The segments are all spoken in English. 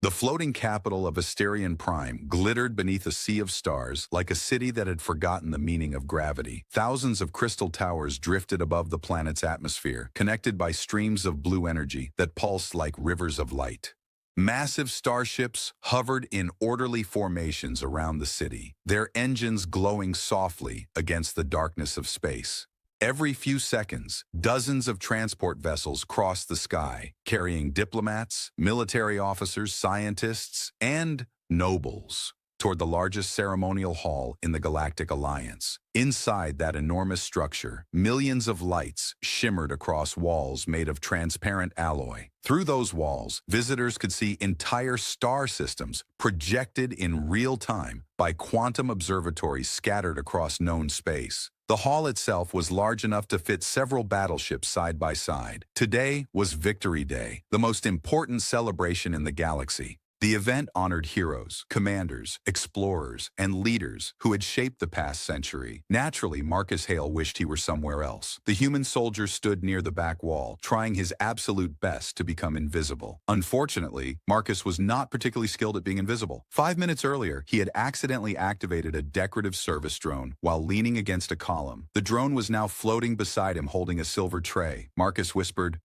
The floating capital of Asterion Prime glittered beneath a sea of stars like a city that had forgotten the meaning of gravity. Thousands of crystal towers drifted above the planet's atmosphere, connected by streams of blue energy that pulsed like rivers of light. Massive starships hovered in orderly formations around the city, their engines glowing softly against the darkness of space. Every few seconds, dozens of transport vessels crossed the sky, carrying diplomats, military officers, scientists, and nobles toward the largest ceremonial hall in the Galactic Alliance. Inside that enormous structure, millions of lights shimmered across walls made of transparent alloy. Through those walls, visitors could see entire star systems projected in real time by quantum observatories scattered across known space. The hall itself was large enough to fit several battleships side by side. Today was Victory Day, the most important celebration in the galaxy. The event honored heroes, commanders, explorers, and leaders who had shaped the past century. Naturally, Marcus Hale wished he were somewhere else. The human soldier stood near the back wall, trying his absolute best to become invisible. Unfortunately, Marcus was not particularly skilled at being invisible. 5 minutes earlier, he had accidentally activated a decorative service drone while leaning against a column. The drone was now floating beside him holding a silver tray. Marcus whispered,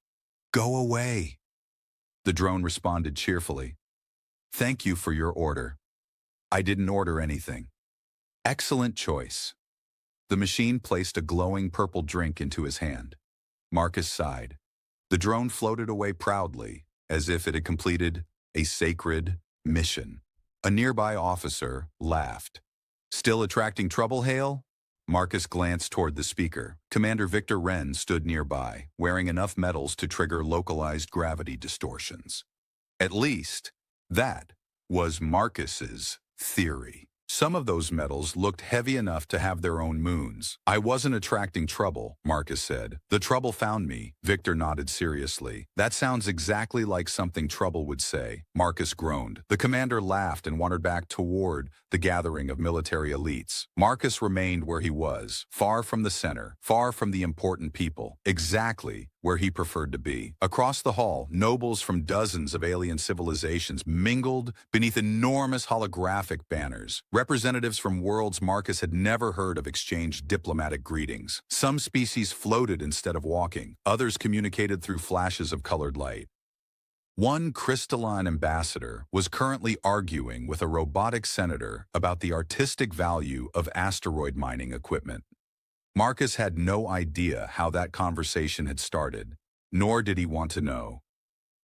"Go away." The drone responded cheerfully, "Thank you for your order. I didn't order anything." Excellent choice. The machine placed a glowing purple drink into his hand. Marcus sighed. The drone floated away proudly, as if it had completed a sacred mission. A nearby officer laughed. "Still attracting trouble, Hale?" Marcus glanced toward the speaker. Commander Victor Wren stood nearby, wearing enough metals to trigger localized gravity distortions. At least, that was Marcus's theory. Some of those metals looked heavy enough to have their own moons. "I wasn't attracting trouble," Marcus said. "The trouble found me." Victor nodded seriously. "That sounds exactly like something trouble would say." Marcus groaned. The commander laughed and wandered back toward the gathering of military elites. Marcus remained where he was, far from the center, far from the important people, exactly where he preferred to be. Across the hall, nobles from dozens of alien civilizations mingled beneath enormous holographic banners. Representatives from worlds Marcus had never heard of exchanged diplomatic greetings. Some species floated instead of walking. Others communicated through flashes of colored light. One crystalline ambassador was currently arguing with a robotic senator about the artistic value of asteroid mining equipment. Marcus had no idea how that conversation had started, nor did he want to know.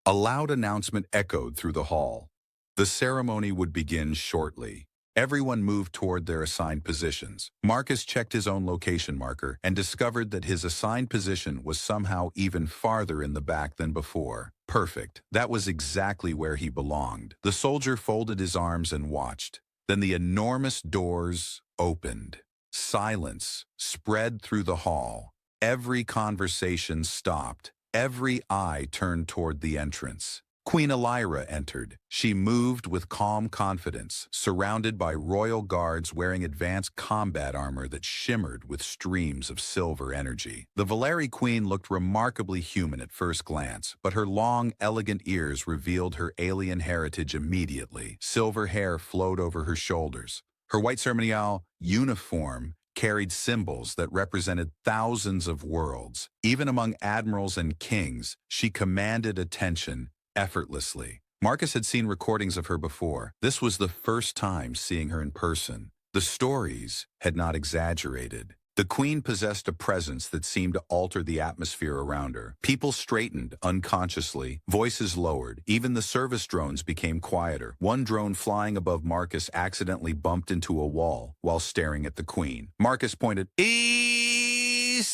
A loud announcement echoed through the hall. The ceremony would begin shortly. Everyone moved toward their assigned positions. Marcus checked his own location marker and discovered that his assigned position was somehow even farther in the back than before. Perfect. That was exactly where he belonged. The soldier folded his arms and watched. Then the enormous doors opened. Silence spread through the hall. Every conversation stopped. Every eye turned toward the entrance. Queen Elyra entered. She moved with calm confidence, surrounded by royal guards wearing advanced combat armor that shimmered with streams of silver energy. The Valeri Queen looked remarkably human at first glance, but her long, elegant ears revealed her alien heritage immediately. Silver hair flowed over her shoulders. Her white ceremonial uniform carried symbols that represented thousands of worlds. Even among admirals and kings, she commanded attention effortlessly. Marcus had seen recordings of her before. This was the first time seeing her in person. The stories had not exaggerated. The queen possessed a presence that seemed to alter the atmosphere around her. People straightened unconsciously, voices lowered. Even the service drones became quieter. One drone flying above Marcus accidentally bumped into a wall while staring at the queen. Marcus pointed, "Easy!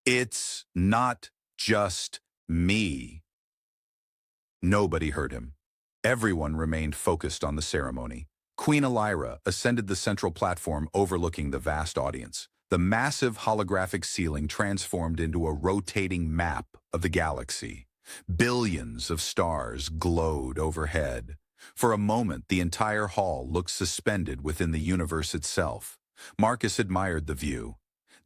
It's not just me." Nobody heard him. Everyone remained focused on the ceremony. Queen Elyra ascended the central platform overlooking the vast audience. The massive holographic ceiling transformed into a rotating map of the galaxy. Billions of stars glowed overhead. For a moment, the entire hall looked suspended within the universe itself. Marcus admired the view.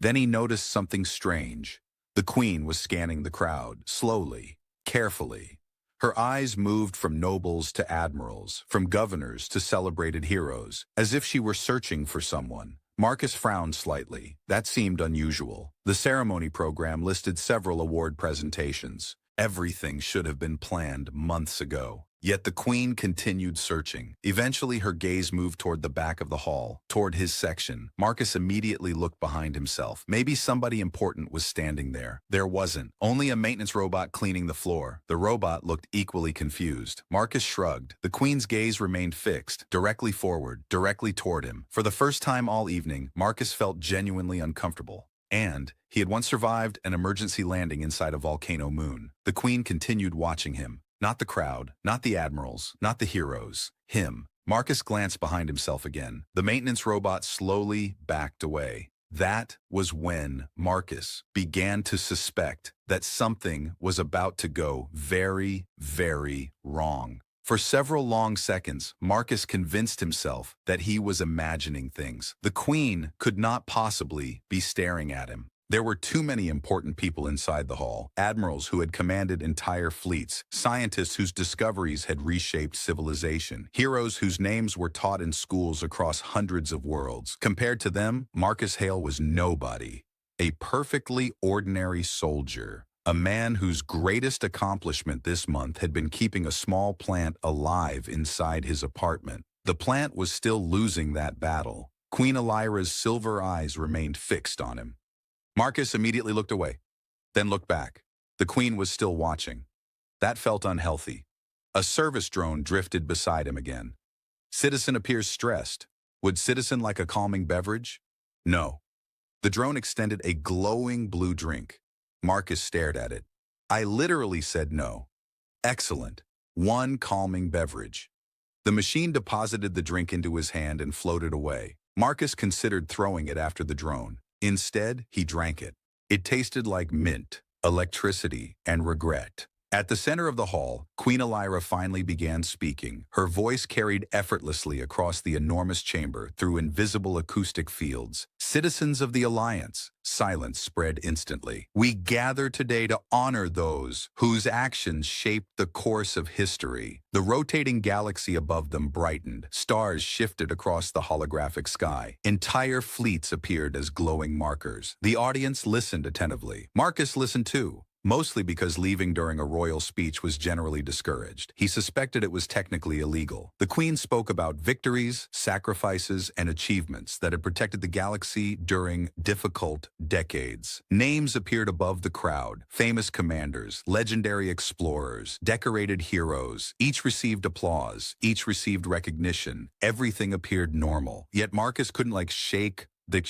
Then he noticed something strange. The queen was scanning the crowd, slowly, carefully. Her eyes moved from nobles to admirals, from governors to celebrated heroes, as if she were searching for someone. Marcus frowned slightly. That seemed unusual. The ceremony program listed several award presentations. Everything should have been planned months ago. Yet the queen continued searching. Eventually, her gaze moved toward the back of the hall, toward his section. Marcus immediately looked behind himself. Maybe somebody important was standing there. There wasn't. Only a maintenance robot cleaning the floor. The robot looked equally confused. Marcus shrugged. The queen's gaze remained fixed, directly forward, directly toward him. For the first time all evening, Marcus felt genuinely uncomfortable. And he had once survived an emergency landing inside a volcano moon. The queen continued watching him. Not the crowd, not the admirals, not the heroes. Him. Marcus glanced behind himself again. The maintenance robot slowly backed away. That was when Marcus began to suspect that something was about to go very, very wrong. For several long seconds, Marcus convinced himself that he was imagining things. The queen could not possibly be staring at him. There were too many important people inside the hall. Admirals who had commanded entire fleets, scientists whose discoveries had reshaped civilization, heroes whose names were taught in schools across hundreds of worlds. Compared to them, Marcus Hale was nobody. A perfectly ordinary soldier. A man whose greatest accomplishment this month had been keeping a small plant alive inside his apartment. The plant was still losing that battle. Queen Elyra's silver eyes remained fixed on him. Marcus immediately looked away, then looked back. The queen was still watching. That felt unhealthy. A service drone drifted beside him again. Citizen appears stressed. Would Citizen like a calming beverage? No. The drone extended a glowing blue drink. Marcus stared at it. I literally said no. Excellent. One calming beverage. The machine deposited the drink into his hand and floated away. Marcus considered throwing it after the drone. Instead, he drank it. It tasted like mint, electricity, and regret. At the center of the hall, Queen Elyra finally began speaking. Her voice carried effortlessly across the enormous chamber through invisible acoustic fields. Citizens of the Alliance, silence spread instantly. We gather today to honor those whose actions shaped the course of history. The rotating galaxy above them brightened. Stars shifted across the holographic sky. Entire fleets appeared as glowing markers. The audience listened attentively. Marcus listened too. Mostly because leaving during a royal speech was generally discouraged. He suspected it was technically illegal. The queen spoke about victories, sacrifices, and achievements that had protected the galaxy during difficult decades. Names appeared above the crowd. Famous commanders, legendary explorers, decorated heroes. Each received applause. Each received recognition. Everything appeared normal. Yet Marcus couldn't shake the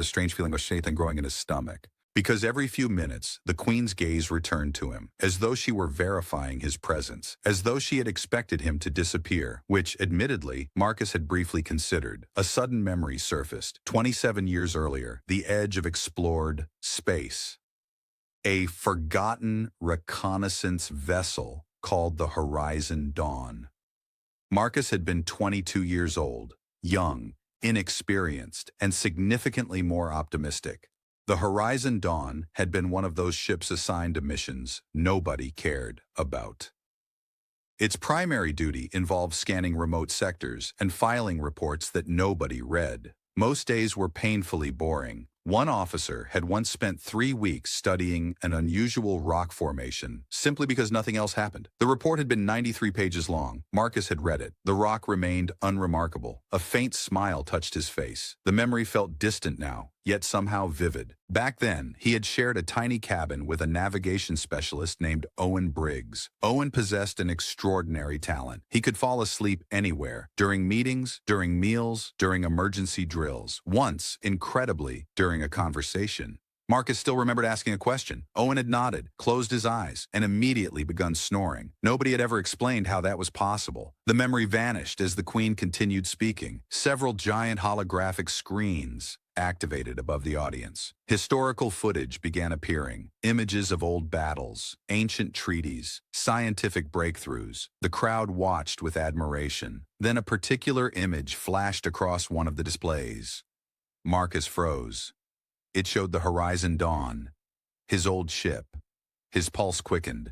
strange feeling of shame growing in his stomach. Because every few minutes, the queen's gaze returned to him, as though she were verifying his presence, as though she had expected him to disappear, which, admittedly, Marcus had briefly considered. A sudden memory surfaced. 27 years earlier, the edge of explored space. A forgotten reconnaissance vessel called the Horizon Dawn. Marcus had been 22 years old, young, inexperienced, and significantly more optimistic. The Horizon Dawn had been one of those ships assigned to missions nobody cared about. Its primary duty involved scanning remote sectors and filing reports that nobody read. Most days were painfully boring. One officer had once spent 3 weeks studying an unusual rock formation simply because nothing else happened. The report had been 93 pages long. Marcus had read it. The rock remained unremarkable. A faint smile touched his face. The memory felt distant now, yet somehow vivid. Back then, he had shared a tiny cabin with a navigation specialist named Owen Briggs. Owen possessed an extraordinary talent. He could fall asleep anywhere, during meetings, during meals, during emergency drills. Once, incredibly, during a conversation. Marcus still remembered asking a question. Owen had nodded, closed his eyes, and immediately begun snoring. Nobody had ever explained how that was possible. The memory vanished as the queen continued speaking. Several giant holographic screens activated above the audience. Historical footage began appearing. Images of old battles, ancient treaties, scientific breakthroughs. The crowd watched with admiration. Then a particular image flashed across one of the displays. Marcus froze. It showed the Horizon Dawn, his old ship. His pulse quickened.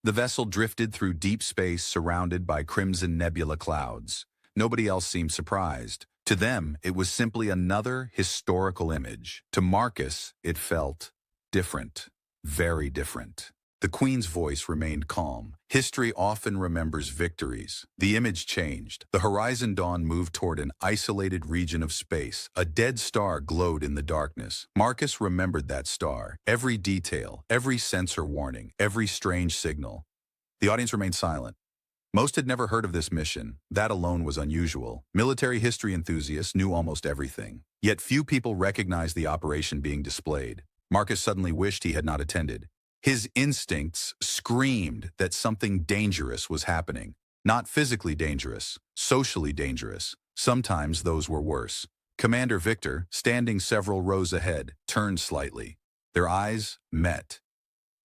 The vessel drifted through deep space surrounded by crimson nebula clouds. Nobody else seemed surprised. To them, it was simply another historical image. To Marcus, it felt different, very different. The Queen's voice remained calm. History often remembers victories. The image changed. The horizon dawn moved toward an isolated region of space. A dead star glowed in the darkness. Marcus remembered that star. Every detail, every sensor warning, every strange signal. The audience remained silent. Most had never heard of this mission. That alone was unusual. Military history enthusiasts knew almost everything. Yet few people recognized the operation being displayed. Marcus suddenly wished he had not attended. His instincts screamed that something dangerous was happening. Not physically dangerous, socially dangerous. Sometimes those were worse. Commander Victor, standing several rows ahead, turned slightly. Their eyes met.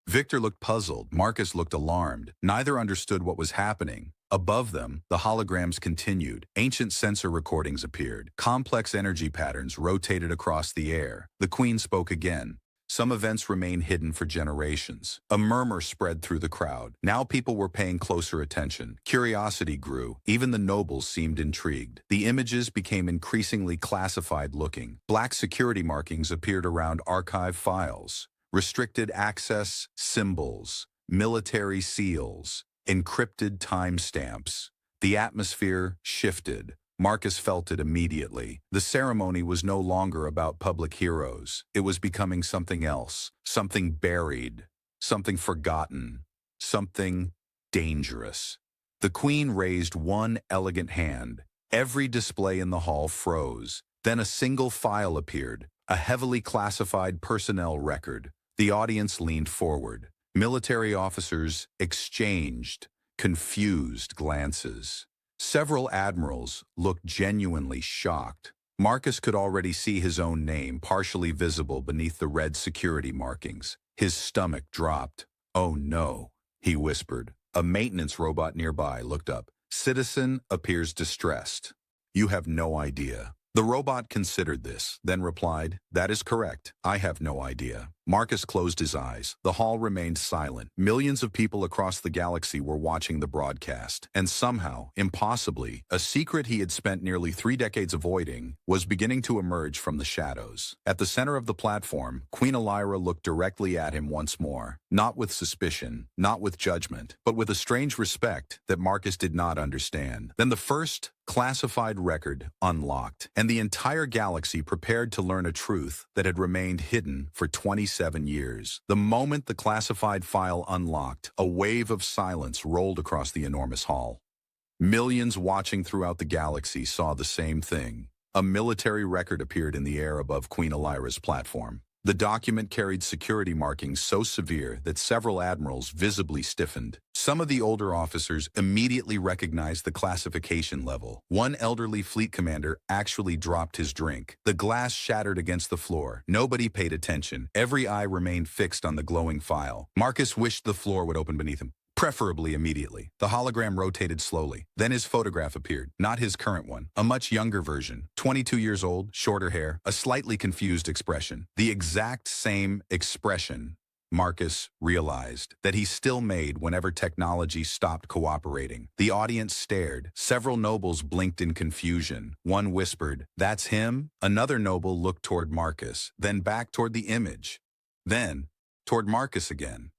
Victor looked puzzled. Marcus looked alarmed. Neither understood what was happening. Above them, the holograms continued. Ancient sensor recordings appeared. Complex energy patterns rotated across the air. The Queen spoke again. Some events remain hidden for generations. A murmur spread through the crowd. Now people were paying closer attention. Curiosity grew. Even the nobles seemed intrigued. The images became increasingly classified-looking. Black security markings appeared around archive files. Restricted access symbols, military seals, encrypted timestamps. The atmosphere shifted. Marcus felt it immediately. The ceremony was no longer about public heroes. It was becoming something else, something buried, something forgotten, something dangerous. The Queen raised one elegant hand. Every display in the hall froze. Then a single file appeared, a heavily classified personnel record. The audience leaned forward. Military officers exchanged confused glances. Several admirals looked genuinely shocked. Marcus could already see his own name partially visible beneath the red security markings. His stomach dropped. "Oh no," he whispered. A maintenance robot nearby looked up. "Citizen appears distressed. You have no idea." The robot considered this, then replied, "That is correct. I have no idea." Marcus closed his eyes. The hall remained silent. Millions of people across the galaxy were watching the broadcast. And somehow, impossibly, a secret he had spent nearly 3 decades avoiding was beginning to emerge from the shadows. At the center of the platform, Queen Elyra looked directly at him once more. Not with suspicion, not with judgment, but with a strange respect that Marcus did not understand. Then the first classified record unlocked, and the entire galaxy prepared to learn a truth that had remained hidden for 27 years. The moment the classified file unlocked, a wave of silence rolled across the enormous hall. Millions watching throughout the galaxy saw the same thing. A military record appeared in the air above Queen Elyra's platform. The document carried security markings so severe that several admirals visibly stiffened. Some of the older officers immediately recognized the classification level. One elderly fleet commander actually dropped his drink. The glass shattered against the floor. Nobody paid attention. Every eye remained fixed on the glowing file. Marcus wished the floor would open beneath him. Preferably immediately. The hologram rotated slowly. Then his photograph appeared, not his current one, a much younger version. 22 years old, shorter hair, a slightly confused expression. The exact same expression Marcus realized that he still made whenever technology stopped cooperating. The audience stared. Several nobles blinked in confusion. One whispered, "That's him?" Another noble looked toward Marcus, then back toward the image, then toward Marcus again,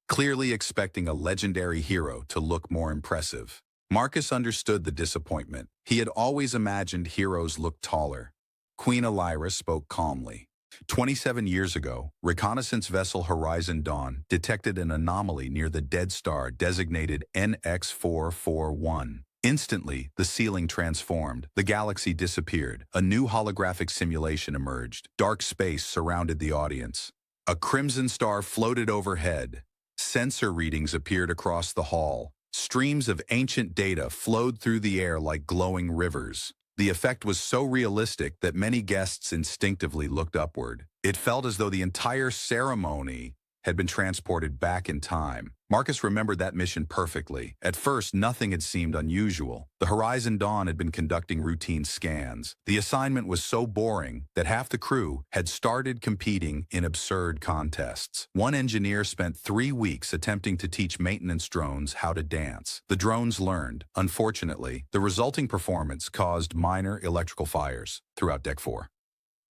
clearly expecting a legendary hero to look more impressive. Marcus understood the disappointment. He had always imagined heroes looked taller. Queen Elyra spoke calmly. 27 years ago, reconnaissance vessel Horizon Dawn detected an anomaly near the dead star designated NX441. Instantly, the ceiling transformed. The galaxy disappeared. A new holographic simulation emerged. Dark space surrounded the audience. A crimson star floated overhead. Sensor readings appeared across the hall. Streams of ancient data flowed through the air like glowing rivers. The effect was so realistic that many guests instinctively looked upward. It felt as though the entire ceremony had been transported back in time. Marcus remembered that mission perfectly. At first, nothing had seemed unusual. The Horizon Dawn had been conducting routine scans. The assignment was so boring that half the crew had started competing in absurd contests. One engineer spent 3 weeks attempting to teach maintenance drones how to dance. The drones learned. Unfortunately, the resulting performance caused minor electrical fires throughout Deck 4.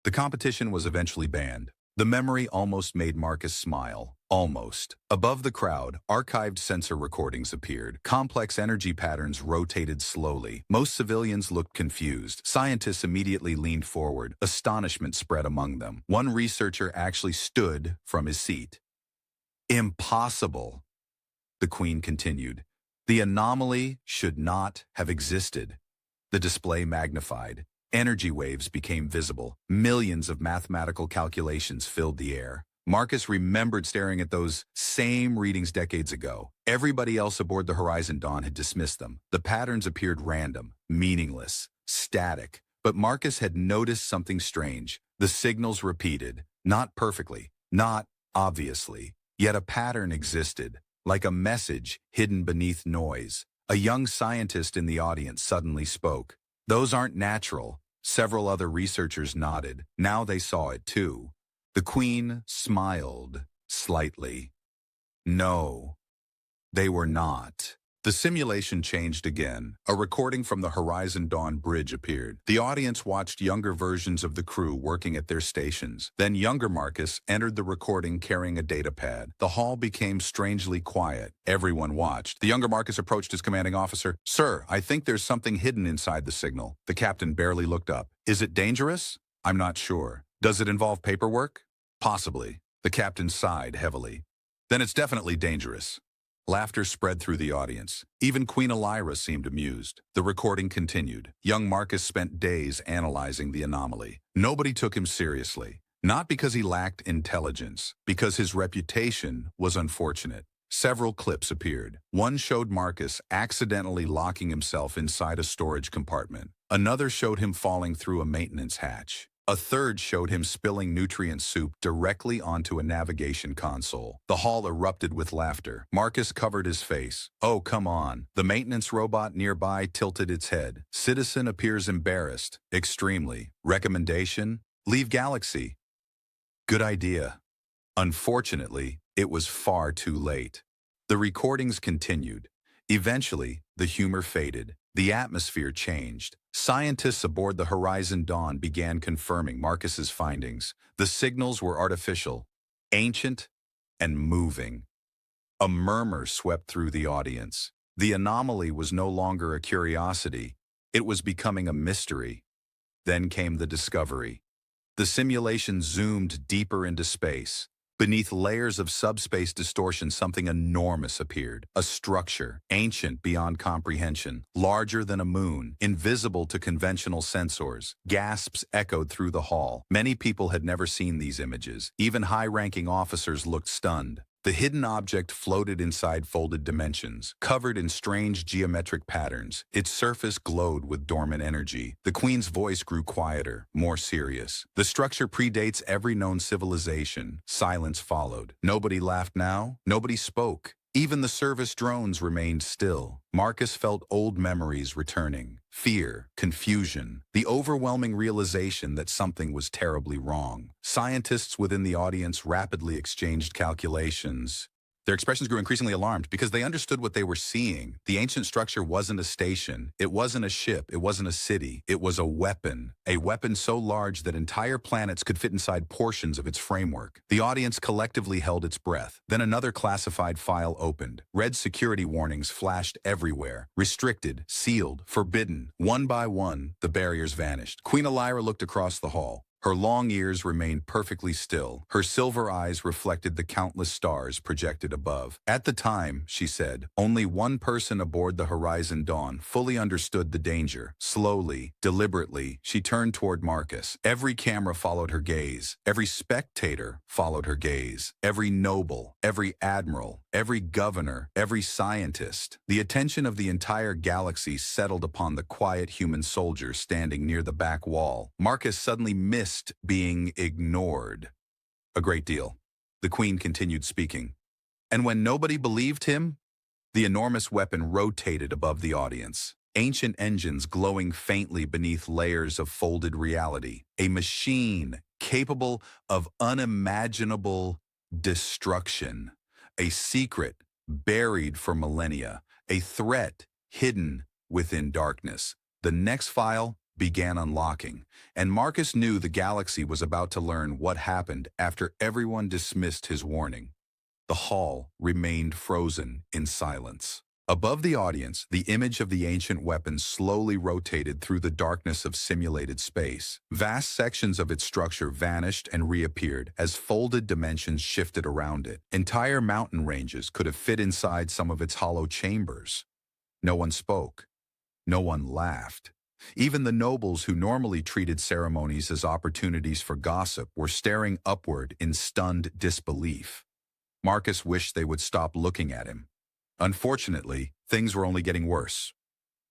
The competition was eventually banned. The memory almost made Marcus smile. Almost. Above the crowd, archived sensor recordings appeared. Complex energy patterns rotated slowly. Most civilians looked confused. Scientists immediately leaned forward. Astonishment spread among them. One researcher actually stood from his seat. "Impossible," the Queen continued. "The anomaly should not have existed." The display magnified. Energy waves became visible. Millions of mathematical calculations filled the air. Marcus remembered staring at those same readings decades ago. Everybody else aboard the Horizon Dawn had dismissed them. The patterns appeared random, meaningless, static. But Marcus had noticed something strange. The signals repeated, not perfectly, not obviously. Yet a pattern existed, like a message hidden beneath noise. A young scientist in the audience suddenly spoke. "Those aren't natural." Several other researchers nodded. Now they saw it too. The Queen smiled slightly. No, they were not. The simulation changed again. A recording from the Horizon Dawn bridge appeared. The audience watched younger versions of the crew working at their stations. Then younger Marcus entered the recording carrying a data pad. The hall became strangely quiet. Everyone watched. The younger Marcus approached his commanding officer. "Sir, I think there's something hidden inside the signal." The captain barely looked up. "Is it dangerous?" "I'm not sure." "Does it involve paperwork?" "Possibly." The captain sighed heavily. "Then it's definitely dangerous." Laughter spread through the audience. Even Queen Elyra seemed amused. The recording continued. Young Marcus spent days analyzing the anomaly. Nobody took him seriously. Not because he lacked intelligence, because his reputation was unfortunate. Several clips appeared. One showed Marcus accidentally locking himself inside a storage compartment. Another showed him falling through a maintenance hatch. A third showed him spilling nutrient soup directly onto a navigation console. The hall erupted with laughter. Marcus covered his face. "Oh, come on." The maintenance robot nearby tilted its head. "Citizen appears embarrassed. Extremely. Recommendation? Leave Galaxy." "Good idea." Unfortunately, it was far too late. The recordings continued. Eventually, the humor faded. The atmosphere changed. Scientists aboard the Horizon Dawn began confirming Marcus's findings. The signals were artificial, ancient, and moving. A murmur swept through the audience. The anomaly was no longer a curiosity. It was becoming a mystery. Then came the discovery. The simulation zoomed deeper into space. Beneath layers of subspace distortion, something enormous appeared. A structure, ancient beyond comprehension, larger than a moon, invisible to conventional sensors. Gasps echoed through the hall. Many people had never seen these images. Even high-ranking officers looked stunned. The hidden object floated inside folded dimensions, covered in strange geometric patterns. Its surface glowed with dormant energy. The Queen's voice grew quieter, more serious. "The structure predates every known civilization." Silence followed. Nobody laughed now. Nobody spoke. Even the service drones remained still. Marcus felt old memories returning. Fear, confusion, the overwhelming realization that something was terribly wrong. Scientists within the audience rapidly exchanged calculations. Their expressions grew increasingly alarmed because they understood what they were seeing. The ancient structure wasn't a station. It wasn't a ship. It wasn't a city. It was a weapon so large that entire planets could fit inside portions of its framework. The audience collectively held its breath. Then another classified file opened. Red security warnings flashed everywhere. Restricted, sealed, forbidden. One by one, the barriers vanished. Queen Elyra looked across the hall. Her long ears remained perfectly still. Her silver eyes reflected the countless stars projected above. "At the time," she said, "only one person aboard the Horizon Dawn fully understood the danger." Slowly, deliberately, she turned toward Marcus. Every camera followed her gaze. Every spectator followed her gaze. Every noble, every admiral, every governor, every scientist. The attention of the entire galaxy settled upon the quiet human soldier standing near the back wall. Marcus suddenly missed being ignored. A great deal. the queen continued speaking. And when nobody believed him, the enormous weapon rotated above the audience, ancient engines glowing faintly beneath layers of folded reality. A machine capable of unimaginable destruction. A secret buried for millennia. A threat hidden within darkness. The next file began unlocking, and Marcus knew the galaxy was about to learn what happened after everyone dismissed his warning. The hall remained frozen in silence. Above the audience, the image of the ancient weapon slowly rotated through the darkness of simulated space. Vast sections of its structure vanished and reappeared as folded dimensions shifted around it. Entire mountain ranges could have fit inside some of its hollow chambers. No one spoke. No one laughed. Even the nobles who normally treated ceremonies as opportunities for gossip were staring upward in stunned disbelief. Marcus wished they would stop looking at him. Unfortunately, things were only getting worse.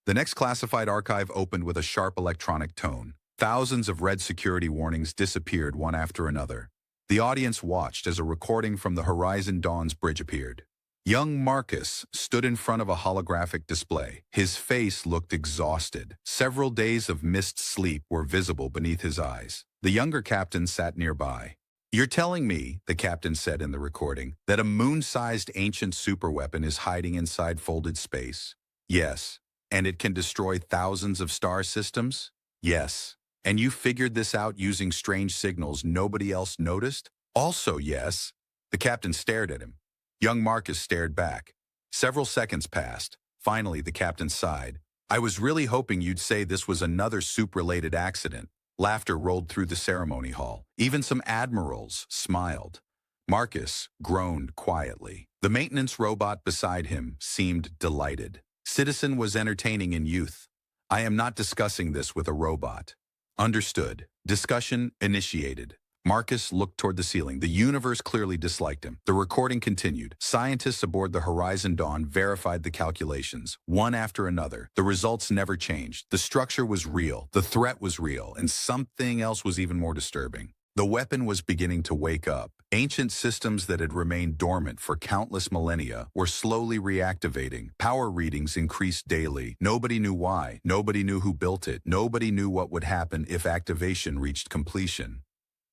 The next classified archive opened with a sharp electronic tone. Thousands of red security warnings disappeared one after another. The audience watched as a recording from the Horizon Dawn's bridge appeared. Young Marcus stood in front of a holographic display. His face looked exhausted. Several days of missed sleep were visible beneath his eyes. The younger captain sat nearby. "You're telling me," the captain said in the recording, "that a moon-sized ancient superweapon is hiding inside folded space?" "Yes." "And it can destroy thousands of star systems?" "Yes." "And you figured this out using strange signals nobody else noticed?" "Also yes." The captain stared at him. Young Marcus stared back. Several seconds passed. Finally, the captain sighed. "I was really hoping you'd say this was another soup-related accident." Laughter rolled through the ceremony hall. Even some admirals smiled. Marcus groaned quietly. The maintenance robot beside him seemed delighted. Citizen was entertaining in youth. "I am not discussing this with a robot." "Understood." Discussion initiated. Marcus looked toward the ceiling. The universe clearly disliked him. The recording continued. Scientists aboard the Horizon Dawn verified the calculations, one after another. The results never changed. The structure was real, the threat was real, and something else was even more disturbing. The weapon was beginning to wake up. Ancient systems that had remained dormant for countless millennia were slowly reactivating. Power readings increased daily. Nobody knew why. Nobody knew who built it. Nobody knew what would happen if activation reached completion.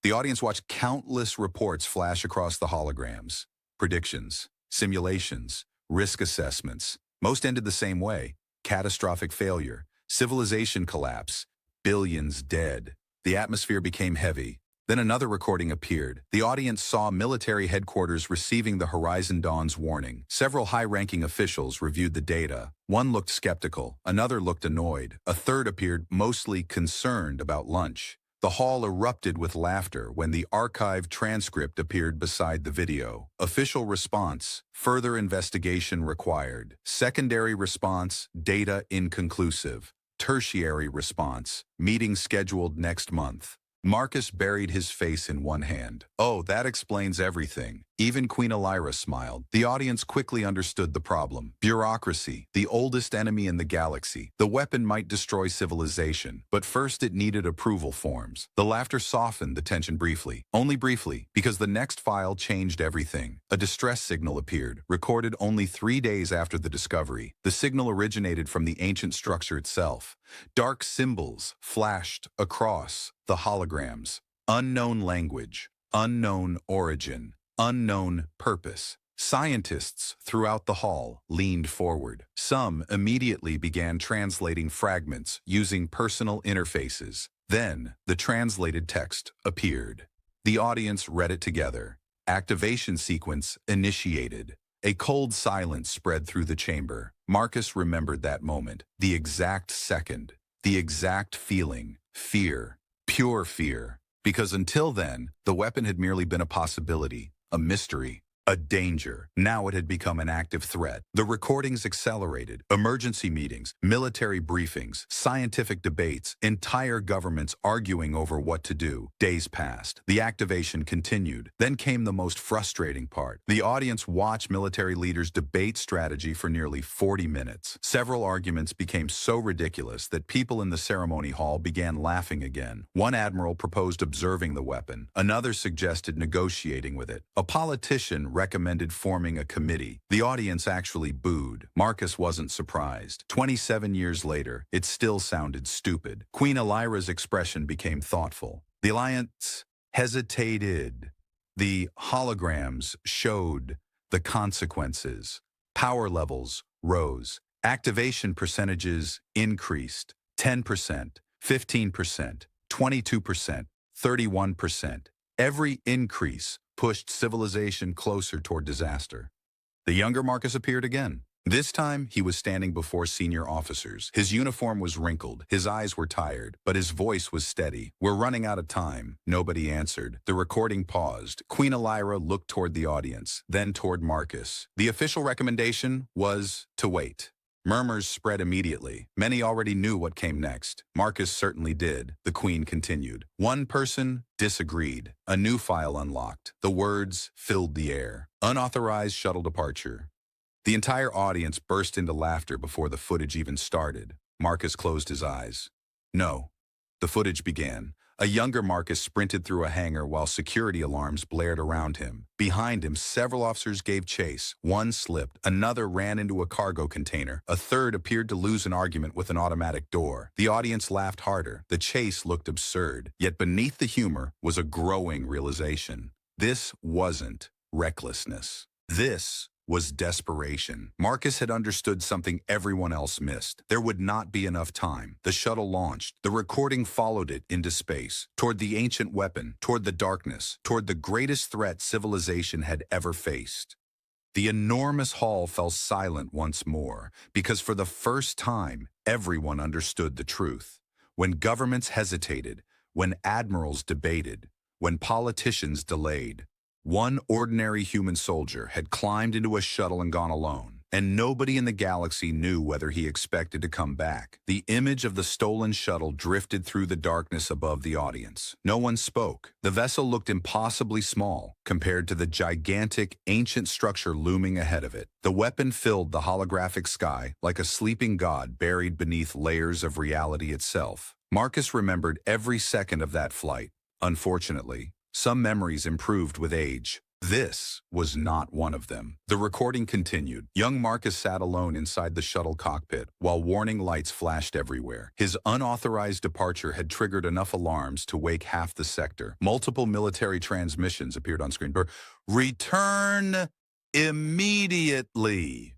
The audience watched countless reports flash across the holograms. Predictions, simulations, risk assessments. Most ended the same way. Catastrophic failure, civilization collapse, billions dead. The atmosphere became heavy. Then another recording appeared. The audience saw military headquarters receiving the Horizon Dawn's warning. Several high-ranking officials reviewed the data. One looked skeptical, another looked annoyed. A third appeared mostly concerned about lunch. The hall erupted with laughter when the archived transcript appeared beside the video. Official response: further investigation required. Secondary response: data inconclusive. Tertiary response: meeting scheduled next month. Marcus buried his face in one hand. "Oh, that explains everything." Even Queen Elyra smiled. The audience quickly understood the problem. Bureaucracy, the oldest enemy in the galaxy. The weapon might destroy civilization, but first it needed approval forms. The laughter softened the tension briefly. Only briefly, because the next file changed everything. A distress signal appeared, recorded only 3 days after the discovery. The signal originated from the ancient structure itself. Dark symbols flashed across the holograms. Unknown language, unknown origin, unknown purpose. Scientists throughout the hall leaned forward. Some immediately began translating fragments using personal interfaces. Then the translated text appeared. The audience read it together. Activation sequence initiated. A cold silence spread through the chamber. Marcus remembered that moment, the exact second, the exact feeling, fear, pure fear. Because until then, the weapon had merely been a possibility, a mystery. A danger. Now it had become an active threat. The recordings accelerated. Emergency meetings, military briefings, scientific debates, entire governments arguing over what to do. Days passed. The activation continued. Then came the most frustrating part. The audience watched military leaders debate strategy for nearly 40 minutes. Several arguments became so ridiculous that people in the ceremony hall began laughing again. One admiral proposed observing the weapon. Another suggested negotiating with it. A politician recommended forming a committee. The audience actually booed. Marcus wasn't surprised. 27 years later, it still sounded stupid. Queen Elyra's expression became thoughtful. The alliance hesitated. The holograms showed the consequences. Power levels rose. Activation percentages increased. 10%, 15%, 22%, 31%. Every increase pushed civilization closer toward disaster. The younger Marcus appeared again. This time, he was standing before senior officers. His uniform was wrinkled, his eyes were tired, but his voice was steady. "We're running out of time." Nobody answered. The recording paused. Queen Elyra looked toward the audience, then toward Marcus. The official recommendation was to wait. Murmurs spread immediately. Many already knew what came next. Marcus certainly did. The Queen continued. One person disagreed. A new file unlocked. The words filled the air. Unauthorized shuttle departure. The entire audience burst into laughter before the footage even started. Marcus closed his eyes. No. The footage began. A younger Marcus sprinted through a hangar while security alarms blared around him. Behind him, several officers gave chase. One slipped, another ran into a cargo container. A third appeared to lose an argument with an automatic door. The audience laughed harder. The chase looked absurd. Yet beneath the humor was a growing realization. This wasn't recklessness. This was desperation. Marcus had understood something everyone else missed. There would not be enough time. The shuttle launched. The recording followed it into space, toward the ancient weapon, toward the darkness, toward the greatest threat civilization had ever faced. The enormous hall fell silent once more, because for the first time, everyone understood the truth. When governments hesitated, when admirals debated, when politicians delayed, one ordinary human soldier had climbed into a shuttle and gone alone, and nobody in the galaxy knew whether he expected to come back. The image of the stolen shuttle drifted through the darkness above the audience. No one spoke. The vessel looked impossibly small compared to the gigantic, ancient structure looming ahead of it. The weapon filled the holographic sky like a sleeping god buried beneath layers of reality itself. Marcus remembered every second of that flight. Unfortunately, some memories improved with age. This was not one of them. The recording continued. Young Marcus sat alone inside the shuttle cockpit while warning lights flashed everywhere. His unauthorized departure had triggered enough alarms to wake half the sector. Multiple military transmissions appeared on screen. Return immediately.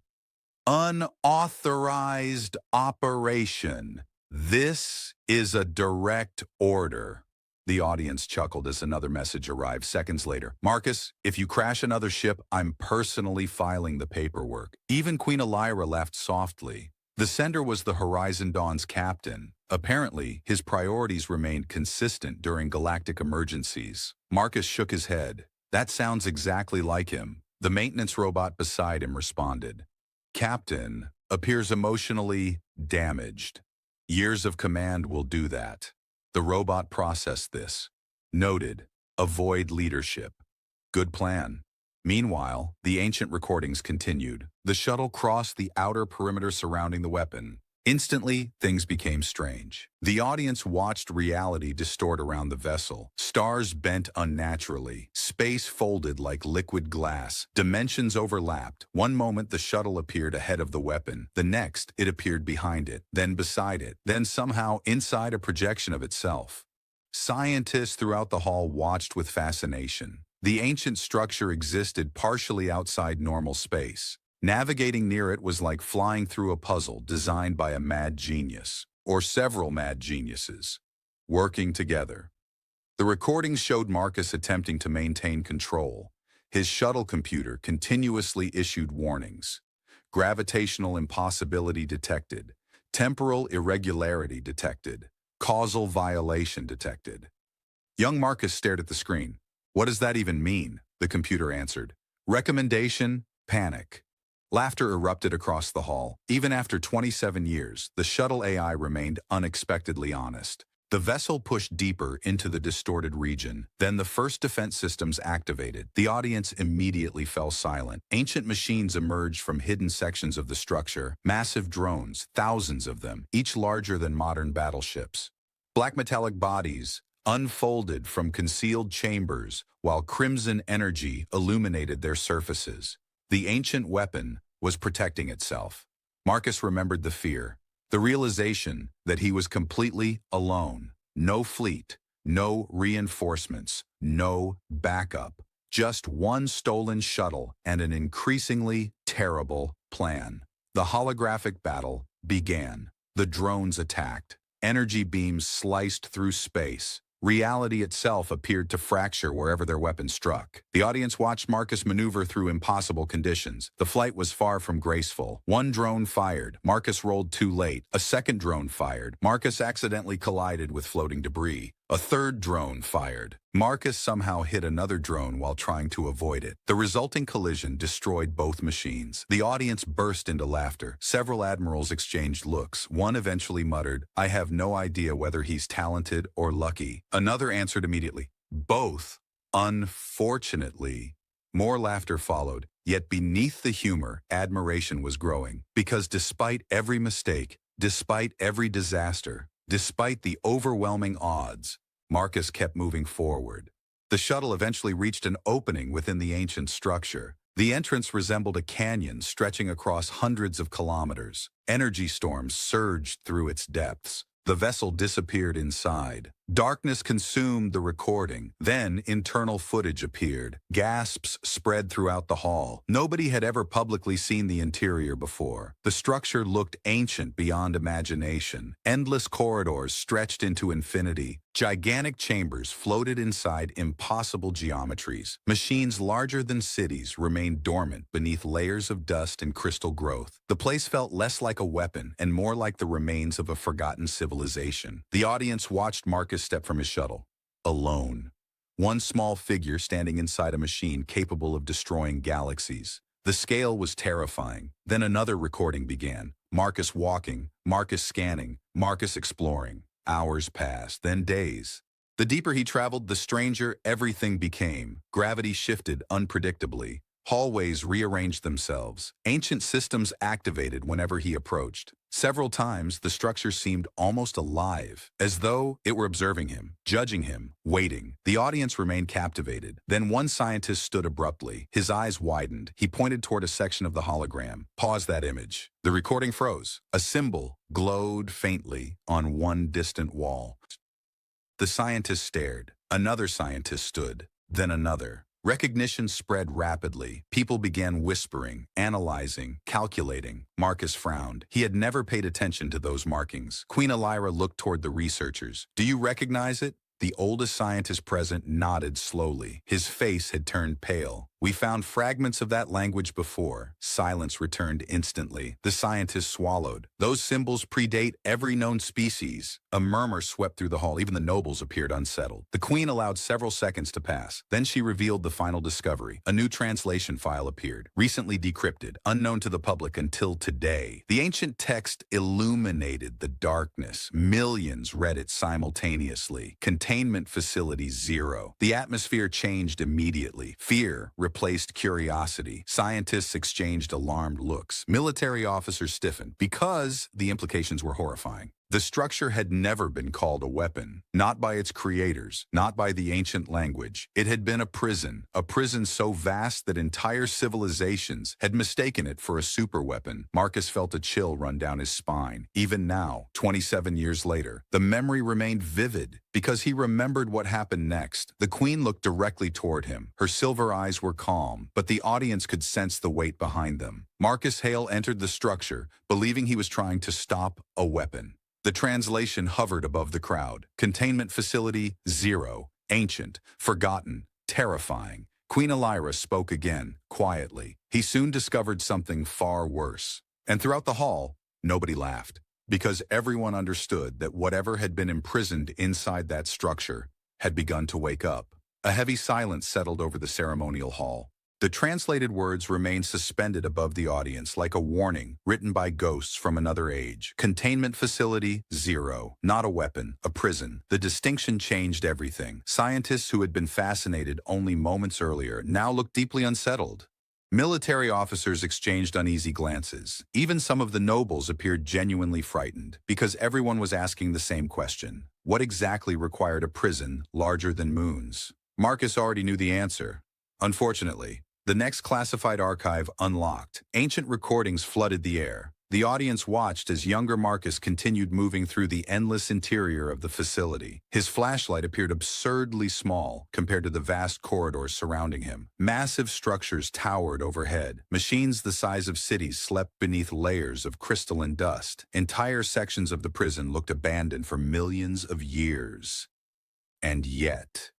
Unauthorized operation. This is a direct order. The audience chuckled as another message arrived seconds later. "Marcus, if you crash another ship, I'm personally filing the paperwork." Even Queen Elyra laughed softly. The sender was the Horizon Dawn's captain. Apparently, his priorities remained consistent during galactic emergencies. Marcus shook his head. "That sounds exactly like him." The maintenance robot beside him responded. "Captain appears emotionally damaged. Years of command will do that." The robot processed this. Noted, avoid leadership. Good plan. Meanwhile, the ancient recordings continued. The shuttle crossed the outer perimeter surrounding the weapon. Instantly, things became strange. The audience watched reality distort around the vessel. Stars bent unnaturally. Space folded like liquid glass. Dimensions overlapped. One moment, the shuttle appeared ahead of the weapon. The next, it appeared behind it, then beside it, then somehow inside a projection of itself. Scientists throughout the hall watched with fascination. The ancient structure existed partially outside normal space. Navigating near it was like flying through a puzzle designed by a mad genius, or several mad geniuses, working together. The recordings showed Marcus attempting to maintain control. His shuttle computer continuously issued warnings. Gravitational impossibility detected. Temporal irregularity detected. Causal violation detected. Young Marcus stared at the screen. "What does that even mean?" The computer answered. Recommendation: panic. Laughter erupted across the hall. Even after 27 years, the shuttle AI remained unexpectedly honest. The vessel pushed deeper into the distorted region. Then the first defense systems activated. The audience immediately fell silent. Ancient machines emerged from hidden sections of the structure. Massive drones, thousands of them, each larger than modern battleships. Black metallic bodies unfolded from concealed chambers, while crimson energy illuminated their surfaces. The ancient weapon was protecting itself. Marcus remembered the fear, the realization that he was completely alone. No fleet, no reinforcements, no backup. Just one stolen shuttle and an increasingly terrible plan. The holographic battle began. The drones attacked. Energy beams sliced through space. Reality itself appeared to fracture wherever their weapon struck. The audience watched Marcus maneuver through impossible conditions. The flight was far from graceful. One drone fired. Marcus rolled too late. A second drone fired. Marcus accidentally collided with floating debris. A third drone fired. Marcus somehow hit another drone while trying to avoid it. The resulting collision destroyed both machines. The audience burst into laughter. Several admirals exchanged looks. One eventually muttered, "I have no idea whether he's talented or lucky." Another answered immediately, "Both, unfortunately." More laughter followed, yet beneath the humor, admiration was growing. Because despite every mistake, despite every disaster, despite the overwhelming odds, Marcus kept moving forward. The shuttle eventually reached an opening within the ancient structure. The entrance resembled a canyon stretching across hundreds of kilometers. Energy storms surged through its depths. The vessel disappeared inside. Darkness consumed the recording. Then internal footage appeared. Gasps spread throughout the hall. Nobody had ever publicly seen the interior before. The structure looked ancient beyond imagination. Endless corridors stretched into infinity. Gigantic chambers floated inside impossible geometries. Machines larger than cities remained dormant beneath layers of dust and crystal growth. The place felt less like a weapon and more like the remains of a forgotten civilization. The audience watched Marcus step from his shuttle, alone. One small figure standing inside a machine capable of destroying galaxies. The scale was terrifying. Then another recording began. Marcus walking, Marcus scanning, Marcus exploring. Hours passed, then days. The deeper he traveled, the stranger everything became. Gravity shifted unpredictably. Hallways rearranged themselves. Ancient systems activated whenever he approached. Several times, the structure seemed almost alive, as though it were observing him, judging him, waiting. The audience remained captivated. Then one scientist stood abruptly. His eyes widened. He pointed toward a section of the hologram. "Pause that image." The recording froze. A symbol glowed faintly on one distant wall. The scientist stared. Another scientist stood. Then another. Recognition spread rapidly. People began whispering, analyzing, calculating. Marcus frowned. He had never paid attention to those markings. Queen Elyra looked toward the researchers. "Do you recognize it?" The oldest scientist present nodded slowly. His face had turned pale. "We found fragments of that language before." Silence returned instantly. The scientist swallowed. "Those symbols predate every known species." A murmur swept through the hall. Even the nobles appeared unsettled. The queen allowed several seconds to pass. Then she revealed the final discovery. A new translation file appeared, recently decrypted, unknown to the public until today. The ancient text illuminated the darkness. Millions read it simultaneously. Containment facility 0. The atmosphere changed immediately. Fear replaced curiosity. Scientists exchanged alarmed looks. Military officers stiffened because the implications were horrifying. The structure had never been called a weapon, not by its creators, not by the ancient language. It had been a prison so vast that entire civilizations had mistaken it for a superweapon. Marcus felt a chill run down his spine. Even now, 27 years later, the memory remained vivid because he remembered what happened next. The queen looked directly toward him. Her silver eyes were calm, but the audience could sense the weight behind them. Marcus Hale entered the structure, believing he was trying to stop a weapon. The translation hovered above the crowd. Containment facility 0. Ancient, forgotten, terrifying. Queen Elyra spoke again, quietly. He soon discovered something far worse. And throughout the hall, nobody laughed, because everyone understood that whatever had been imprisoned inside that structure had begun to wake up. A heavy silence settled over the ceremonial hall. The translated words remained suspended above the audience like a warning written by ghosts from another age. Containment facility, 0. Not a weapon, a prison. The distinction changed everything. Scientists who had been fascinated only moments earlier now looked deeply unsettled. Military officers exchanged uneasy glances. Even some of the nobles appeared genuinely frightened, because everyone was asking the same question. What exactly required a prison larger than moons? Marcus already knew the answer. Unfortunately, the next classified archive unlocked. Ancient recordings flooded the air. The audience watched as younger Marcus continued moving through the endless interior of the facility. His flashlight appeared absurdly small compared to the vast corridors surrounding him. Massive structures towered overhead. Machines the size of cities slept beneath layers of crystalline dust. Entire sections of the prison looked abandoned for millions of years. And yet,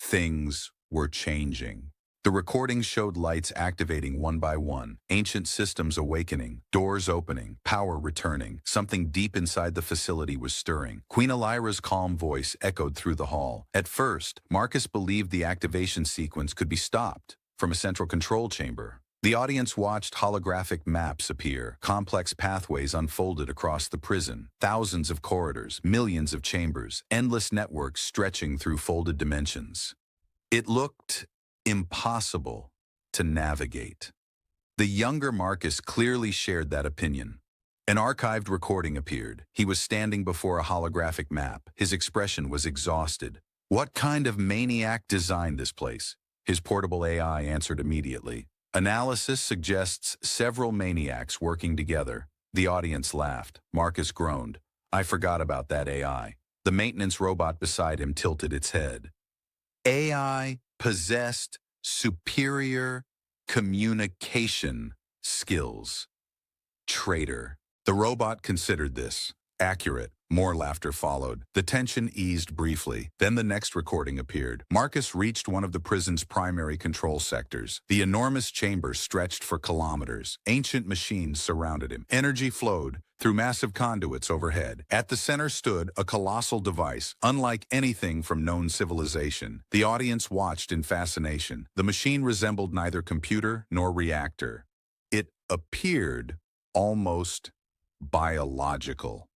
things were changing. The recordings showed lights activating one by one, ancient systems awakening, doors opening, power returning. Something deep inside the facility was stirring. Queen Elyra's calm voice echoed through the hall. At first, Marcus believed the activation sequence could be stopped from a central control chamber. The audience watched holographic maps appear, complex pathways unfolded across the prison, thousands of corridors, millions of chambers, endless networks stretching through folded dimensions. It looked impossible to navigate. The younger Marcus clearly shared that opinion. An archived recording appeared. He was standing before a holographic map. His expression was exhausted. What kind of maniac designed this place? His portable AI answered immediately. Analysis suggests several maniacs working together. The audience laughed. Marcus groaned. I forgot about that AI. The maintenance robot beside him tilted its head. AI possessed superior communication skills. Traitor. The robot considered this. Accurate. More laughter followed. The tension eased briefly. Then the next recording appeared. Marcus reached one of the prison's primary control sectors. The enormous chamber stretched for kilometers. Ancient machines surrounded him. Energy flowed through massive conduits overhead. At the center stood a colossal device, unlike anything from known civilization. The audience watched in fascination. The machine resembled neither computer nor reactor. It appeared almost biological.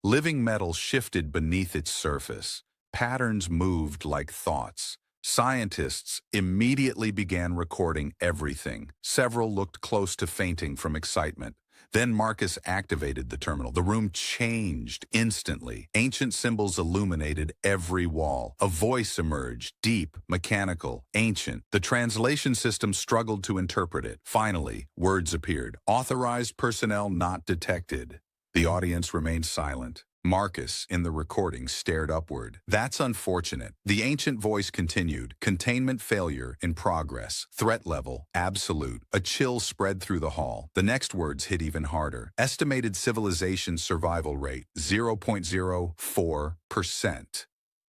Living metal shifted beneath its surface. Patterns moved like thoughts. Scientists immediately began recording everything. Several looked close to fainting from excitement. Then Marcus activated the terminal. The room changed instantly. Ancient symbols illuminated every wall. A voice emerged, deep, mechanical, ancient. The translation system struggled to interpret it. Finally, words appeared. Authorized personnel not detected. The audience remained silent. Marcus, in the recording, stared upward. That's unfortunate. The ancient voice continued. Containment failure in progress. Threat level, absolute. A chill spread through the hall. The next words hit even harder. Estimated civilization survival rate, 0.04%.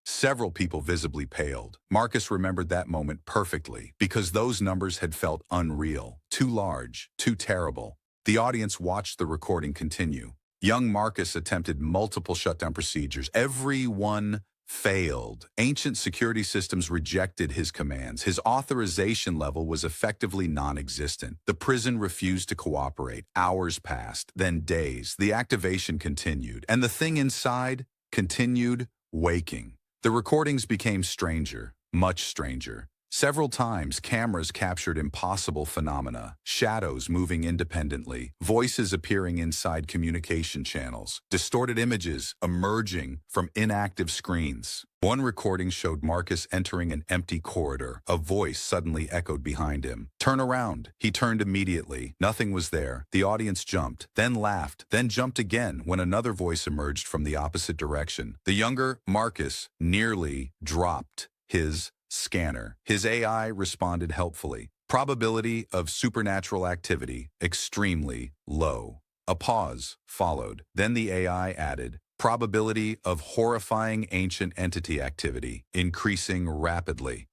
Several people visibly paled. Marcus remembered that moment perfectly, because those numbers had felt unreal. Too large, too terrible. The audience watched the recording continue. Young Marcus attempted multiple shutdown procedures. Every one failed. Ancient security systems rejected his commands. His authorization level was effectively non-existent. The prison refused to cooperate. Hours passed, then days. The activation continued, and the thing inside continued waking. The recordings became stranger, much stranger. Several times, cameras captured impossible phenomena, shadows moving independently, voices appearing inside communication channels, distorted images emerging from inactive screens. One recording showed Marcus entering an empty corridor. A voice suddenly echoed behind him. Turn around. He turned immediately. Nothing was there. The audience jumped, then laughed, then jumped again when another voice emerged from the opposite direction. The younger Marcus nearly dropped his scanner. His AI responded helpfully. Probability of supernatural activity extremely low. A pause followed. Then the AI added, probability of horrifying ancient entity activity increasing rapidly.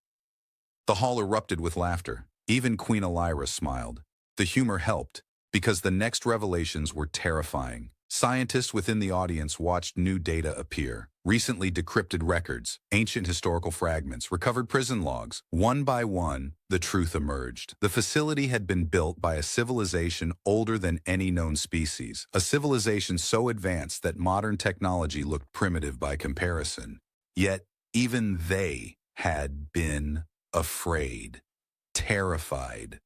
The hall erupted with laughter. Even Queen Elyra smiled. The humor helped, because the next revelations were terrifying. Scientists within the audience watched new data appear. Recently decrypted records, ancient historical fragments, recovered prison logs. One by one, the truth emerged. The facility had been built by a civilization older than any known species, a civilization so advanced that modern technology looked primitive by comparison. Yet, even they had been afraid, terrified,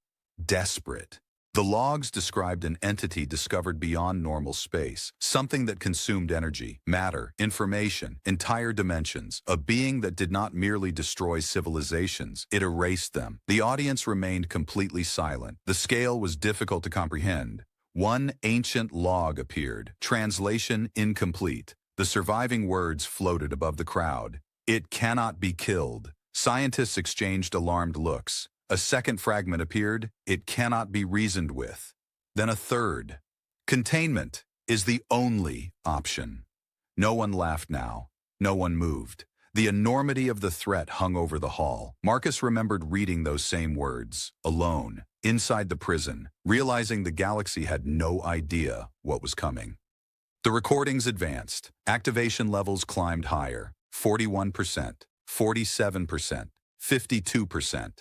desperate. The logs described an entity discovered beyond normal space, something that consumed energy, matter, information, entire dimensions, a being that did not merely destroy civilizations, it erased them. The audience remained completely silent. The scale was difficult to comprehend. One ancient log appeared, translation incomplete. The surviving words floated above the crowd. It cannot be killed. Scientists exchanged alarmed looks. A second fragment appeared. It cannot be reasoned with. Then a third. Containment is the only option. No one laughed now. No one moved. The enormity of the threat hung over the hall. Marcus remembered reading those same words, alone, inside the prison, realizing the galaxy had no idea what was coming. The recordings advanced. Activation levels climbed higher. 41%, 47%, 52%.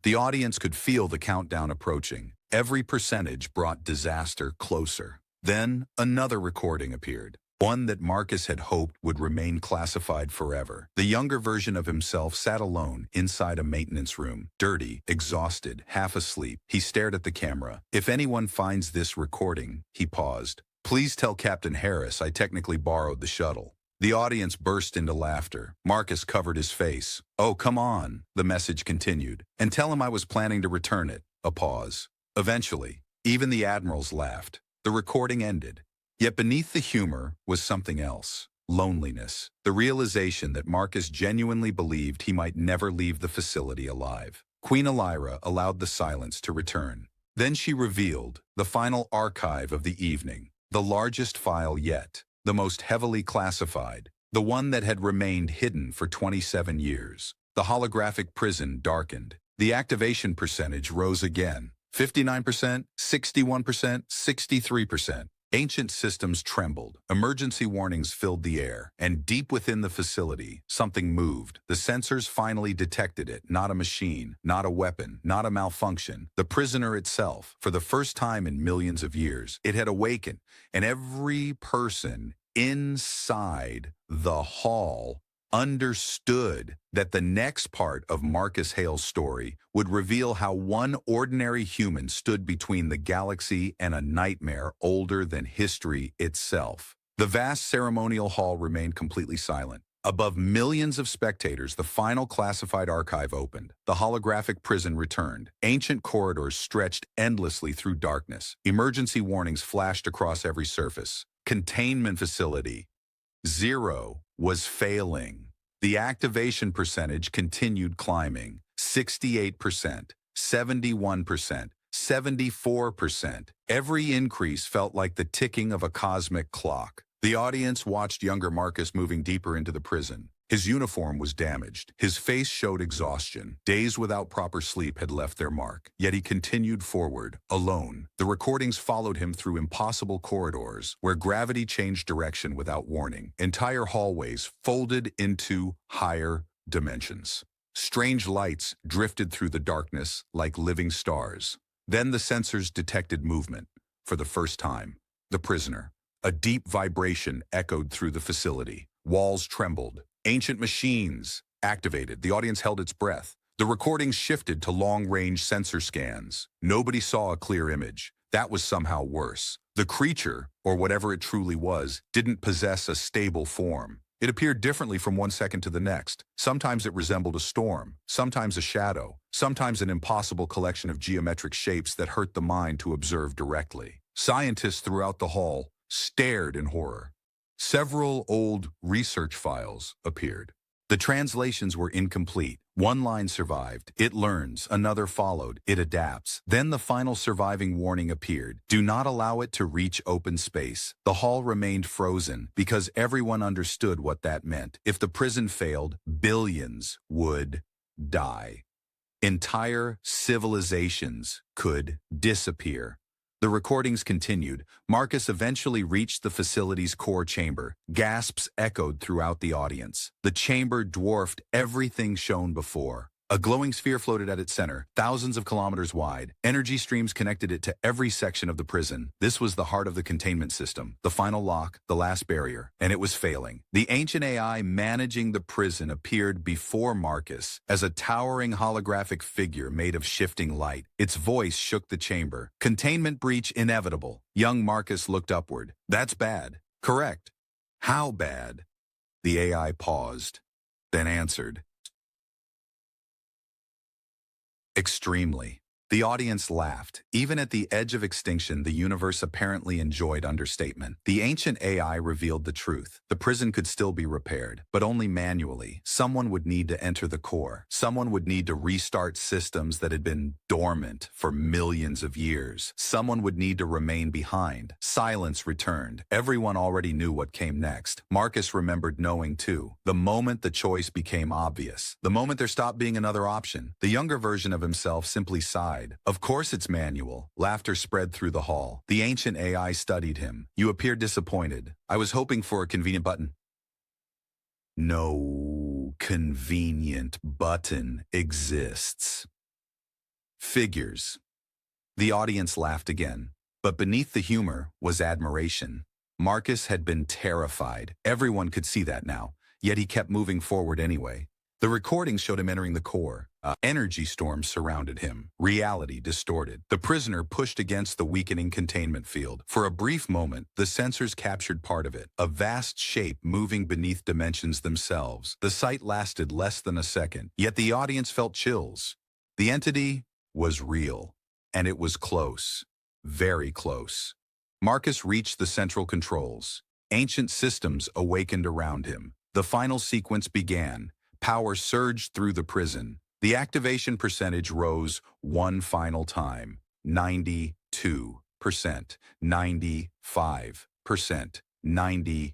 The audience could feel the countdown approaching. Every percentage brought disaster closer. Then another recording appeared, one that Marcus had hoped would remain classified forever. The younger version of himself sat alone inside a maintenance room, dirty, exhausted, half asleep. He stared at the camera. If anyone finds this recording, he paused. Please tell Captain Harris I technically borrowed the shuttle. The audience burst into laughter. Marcus covered his face. Oh, come on, the message continued. And tell him I was planning to return it. A pause. Eventually, even the admirals laughed. The recording ended. Yet beneath the humor was something else. Loneliness. The realization that Marcus genuinely believed he might never leave the facility alive. Queen Elyra allowed the silence to return. Then she revealed the final archive of the evening. The largest file yet. The most heavily classified, the one that had remained hidden for 27 years. The holographic prison darkened. The activation percentage rose again. 59%, 61%, 63%. Ancient systems trembled. Emergency warnings filled the air. And deep within the facility, something moved. The sensors finally detected it. Not a machine, not a weapon, not a malfunction. The prisoner itself. For the first time in millions of years, it had awakened. And every person inside the hall understood that the next part of Marcus Hale's story would reveal how one ordinary human stood between the galaxy and a nightmare older than history itself. The vast ceremonial hall remained completely silent. Above millions of spectators, the final classified archive opened. The holographic prison returned. Ancient corridors stretched endlessly through darkness. Emergency warnings flashed across every surface. Containment facility 0 was failing. The activation percentage continued climbing. 68%, 71%, 74%. Every increase felt like the ticking of a cosmic clock. The audience watched younger Marcus moving deeper into the prison. His uniform was damaged. His face showed exhaustion. Days without proper sleep had left their mark. Yet he continued forward, alone. The recordings followed him through impossible corridors, where gravity changed direction without warning. Entire hallways folded into higher dimensions. Strange lights drifted through the darkness like living stars. Then the sensors detected movement. For the first time, the prisoner. A deep vibration echoed through the facility. Walls trembled. Ancient machines activated. The audience held its breath. The recordings shifted to long-range sensor scans. Nobody saw a clear image. That was somehow worse. The creature, or whatever it truly was, didn't possess a stable form. It appeared differently from one second to the next. Sometimes it resembled a storm, sometimes a shadow, sometimes an impossible collection of geometric shapes that hurt the mind to observe directly. Scientists throughout the hall stared in horror. Several old research files appeared. The translations were incomplete. One line survived. It learns. Another followed. It adapts. Then the final surviving warning appeared. Do not allow it to reach open space. The hall remained frozen because everyone understood what that meant. If the prison failed, billions would die. Entire civilizations could disappear. The recordings continued. Marcus eventually reached the facility's core chamber. Gasps echoed throughout the audience. The chamber dwarfed everything shown before. A glowing sphere floated at its center, thousands of kilometers wide. Energy streams connected it to every section of the prison. This was the heart of the containment system, the final lock, the last barrier, and it was failing. The ancient AI managing the prison appeared before Marcus as a towering holographic figure made of shifting light. Its voice shook the chamber. Containment breach inevitable. Young Marcus looked upward. That's bad. Correct. How bad? The AI paused, then answered. Extremely. The audience laughed. Even at the edge of extinction, the universe apparently enjoyed understatement. The ancient AI revealed the truth. The prison could still be repaired, but only manually. Someone would need to enter the core. Someone would need to restart systems that had been dormant for millions of years. Someone would need to remain behind. Silence returned. Everyone already knew what came next. Marcus remembered knowing too. The moment the choice became obvious. The moment there stopped being another option. The younger version of himself simply sighed. Of course it's manual. Laughter spread through the hall. The ancient AI studied him. You appeared disappointed. I was hoping for a convenient button. No convenient button exists. Figures. The audience laughed again. But beneath the humor was admiration. Marcus had been terrified. Everyone could see that now. Yet he kept moving forward anyway. The recordings showed him entering the core. Energy storms surrounded him. Reality distorted. The prisoner pushed against the weakening containment field. For a brief moment, the sensors captured part of it, a vast shape moving beneath dimensions themselves. The sight lasted less than a second, yet the audience felt chills. The entity was real, and it was close. Very close. Marcus reached the central controls. Ancient systems awakened around him. The final sequence began. Power surged through the prison. The activation percentage rose one final time. 92%, 95%, 98%.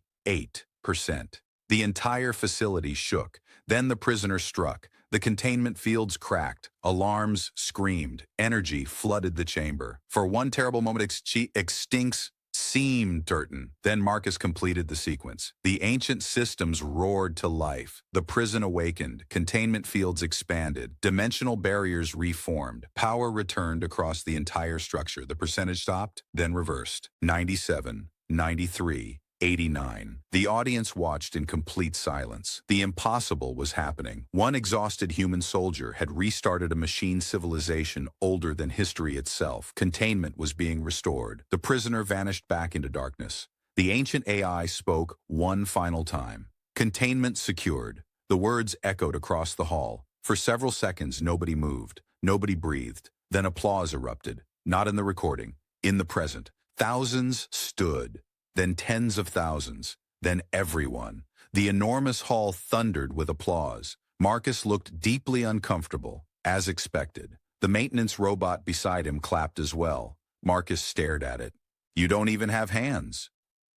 The entire facility shook. Then the prisoner struck. The containment fields cracked. Alarms screamed. Energy flooded the chamber. For one terrible moment, extincts seemed certain. Then Marcus completed the sequence. The ancient systems roared to life. The prison awakened. Containment fields expanded. Dimensional barriers reformed. Power returned across the entire structure. The percentage stopped, then reversed. 97, 93, 89. The audience watched in complete silence. The impossible was happening. One exhausted human soldier had restarted a machine civilization older than history itself. Containment was being restored. The prisoner vanished back into darkness. The ancient AI spoke one final time. Containment secured. The words echoed across the hall. For several seconds, nobody moved. Nobody breathed. Then applause erupted. Not in the recording. In the present. Thousands stood. Then tens of thousands, then everyone. The enormous hall thundered with applause. Marcus looked deeply uncomfortable, as expected. The maintenance robot beside him clapped as well. Marcus stared at it. You don't even have hands.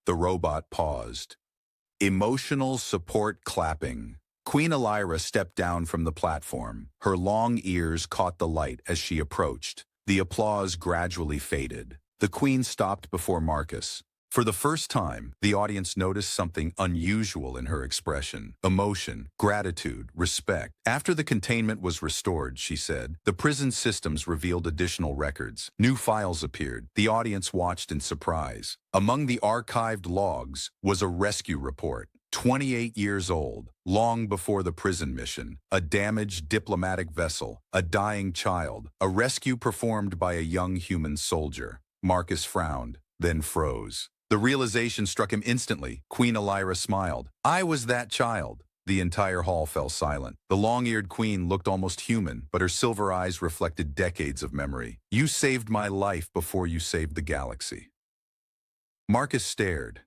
The robot paused. Emotional support clapping. Queen Elyra stepped down from the platform. Her long ears caught the light as she approached. The applause gradually faded. The queen stopped before Marcus. For the first time, the audience noticed something unusual in her expression. Emotion, gratitude, respect. After the containment was restored, she said, the prison systems revealed additional records. New files appeared. The audience watched in surprise. Among the archived logs was a rescue report. 28 years old, long before the prison mission, a damaged diplomatic vessel, a dying child, a rescue performed by a young human soldier. Marcus frowned, then froze. The realization struck him instantly. Queen Elyra smiled. I was that child. The entire hall fell silent. The long-eared queen looked almost human, but her silver eyes reflected decades of memory. You saved my life before you saved the galaxy. Marcus stared,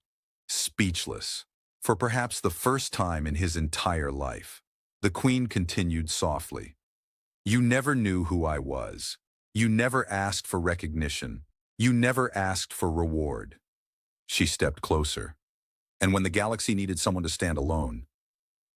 speechless, for perhaps the first time in his entire life. The queen continued softly. You never knew who I was. You never asked for recognition. You never asked for reward. She stepped closer. And when the galaxy needed someone to stand alone,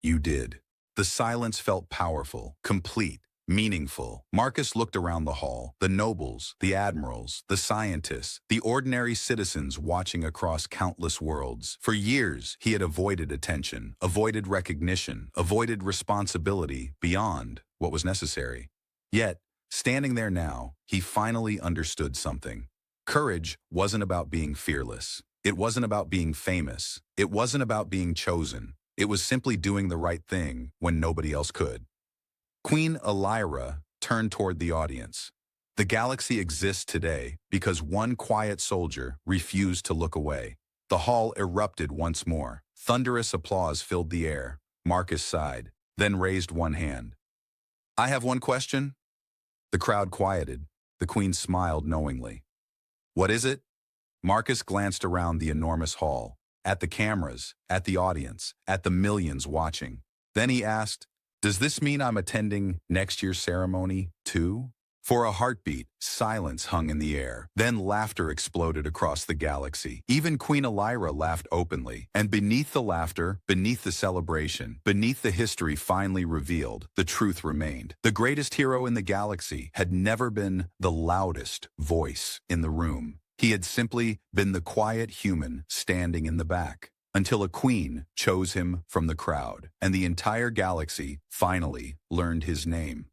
you did. The silence felt powerful, complete. Meaningful. Marcus looked around the hall, the nobles, the admirals, the scientists, the ordinary citizens watching across countless worlds. For years, he had avoided attention, avoided recognition, avoided responsibility beyond what was necessary. Yet, standing there now, he finally understood something. Courage wasn't about being fearless. It wasn't about being famous. It wasn't about being chosen. It was simply doing the right thing when nobody else could. Queen Elyra turned toward the audience. The galaxy exists today because one quiet soldier refused to look away. The hall erupted once more. Thunderous applause filled the air. Marcus sighed, then raised one hand. "I have one question." The crowd quieted. The queen smiled knowingly. "What is it?" Marcus glanced around the enormous hall, at the cameras, at the audience, at the millions watching. Then he asked, "Does this mean I'm attending next year's ceremony, too?" For a heartbeat, silence hung in the air. Then laughter exploded across the galaxy. Even Queen Elyra laughed openly. And beneath the laughter, beneath the celebration, beneath the history finally revealed, the truth remained. The greatest hero in the galaxy had never been the loudest voice in the room. He had simply been the quiet human standing in the back. Until a queen chose him from the crowd, and the entire galaxy finally learned his name.